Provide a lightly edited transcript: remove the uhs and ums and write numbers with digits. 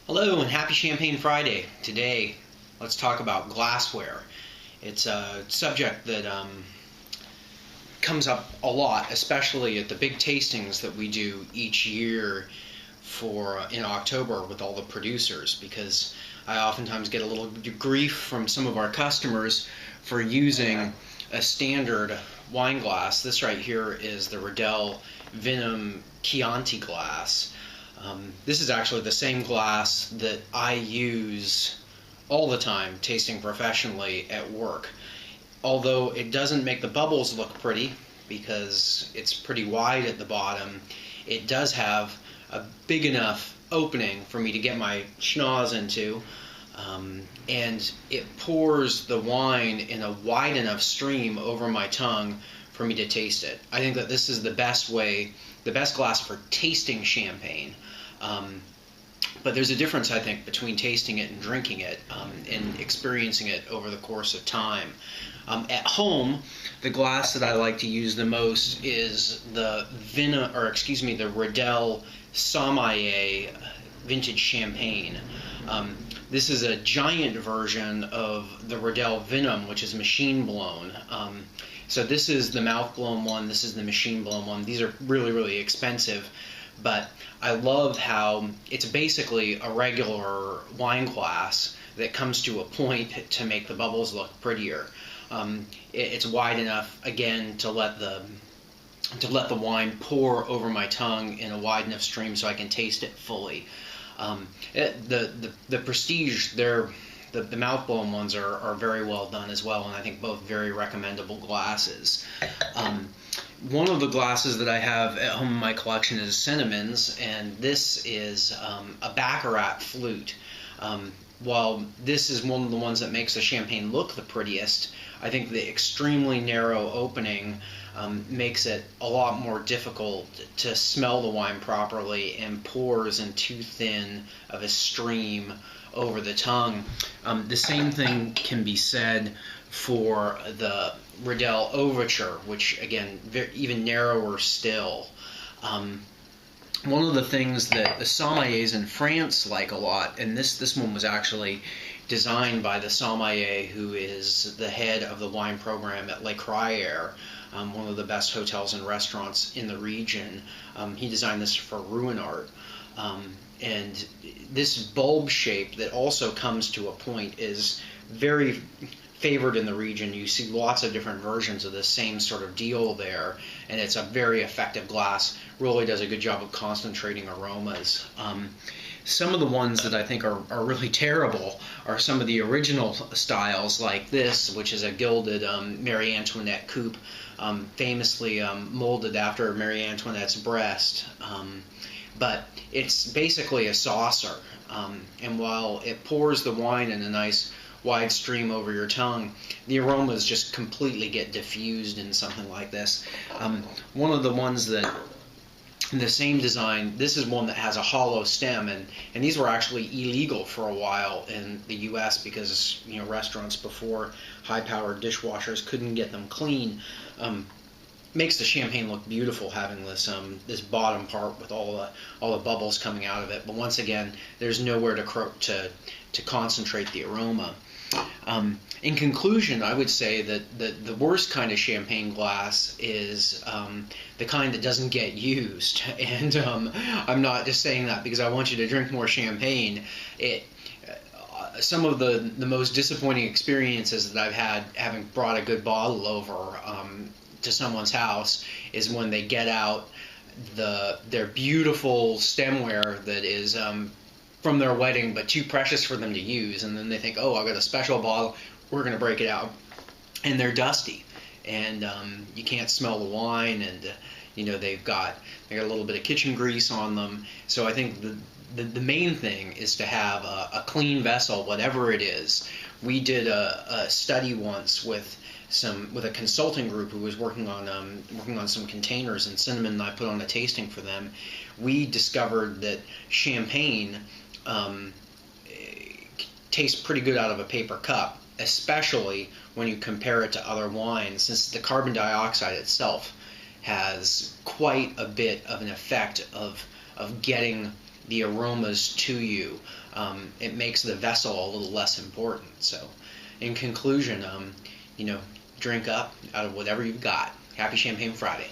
Hello and happy Champagne Friday. Today, let's talk about glassware. It's a subject that comes up a lot, especially at the big tastings that we do each year in October with all the producers, because I oftentimes get a little grief from some of our customers for using a standard wine glass. This right here is the Riedel Vinum Chianti glass. This is actually the same glass that I use all the time tasting professionally at work. Although it doesn't make the bubbles look pretty because it's pretty wide at the bottom, it does have a big enough opening for me to get my schnoz into, and it pours the wine in a wide enough stream over my tongue for me to taste it. I think that this is the best glass for tasting champagne. But there's a difference, I think, between tasting it and drinking it, and experiencing it over the course of time. At home, the glass that I like to use the most is the Riedel Sommelier Vintage Champagne. This is a giant version of the Riedel Vinum, which is machine blown. So this is the mouth blown one, this is the machine blown one. These are really, really expensive, but I love how it's basically a regular wine glass that comes to a point to make the bubbles look prettier. It's wide enough, again, to let the wine pour over my tongue in a wide enough stream so I can taste it fully. The Prestige, the mouth blown ones are very well done as well, and I think both very recommendable glasses. One of the glasses that I have at home in my collection is Cinnamon's, and this is a Baccarat flute. While this is one of the ones that makes the champagne look the prettiest, I think the extremely narrow opening makes it a lot more difficult to smell the wine properly and pours in too thin of a stream over the tongue. The same thing can be said for the Riedel Overture, which again, even narrower still. One of the things that the sommeliers in France like a lot, and this one was actually designed by the sommelier who is the head of the wine program at Le Crayère, one of the best hotels and restaurants in the region. He designed this for Ruinart. And this bulb shape that also comes to a point is very favored in the region. You see lots of different versions of the same sort of deal there, and it's a very effective glass. Really does a good job of concentrating aromas. Some of the ones that I think are really terrible are some of the original styles, like this, which is a gilded Marie Antoinette coupe, famously molded after Marie Antoinette's breast. But it's basically a saucer, and while it pours the wine in a nice wide stream over your tongue, the aromas just completely get diffused in something like this. One of the ones that, in the same design, this is one that has a hollow stem, and these were actually illegal for a while in the US because, you know, restaurants before high-powered dishwashers couldn't get them clean. Makes the champagne look beautiful having this bottom part with all the bubbles coming out of it. But once again, there's nowhere to concentrate the aroma. In conclusion, I would say that the worst kind of champagne glass is the kind that doesn't get used. And I'm not just saying that because I want you to drink more champagne. Some of the most disappointing experiences that I've had having brought a good bottle over to someone's house is when they get out their beautiful stemware that is from their wedding but too precious for them to use, and then they think, oh, I've got a special bottle, we're going to break it out, and they're dusty, and you can't smell the wine, and you know they got a little bit of kitchen grease on them. So I think the main thing is to have a clean vessel, whatever it is. We did a study once with a consulting group who was working on some containers, and Cinnamon and I put on a tasting for them. We discovered that champagne tastes pretty good out of a paper cup, especially when you compare it to other wines, since the carbon dioxide itself has quite a bit of an effect of getting the aromas to you. It makes the vessel a little less important. So, in conclusion, drink up out of whatever you've got. Happy Champagne Friday.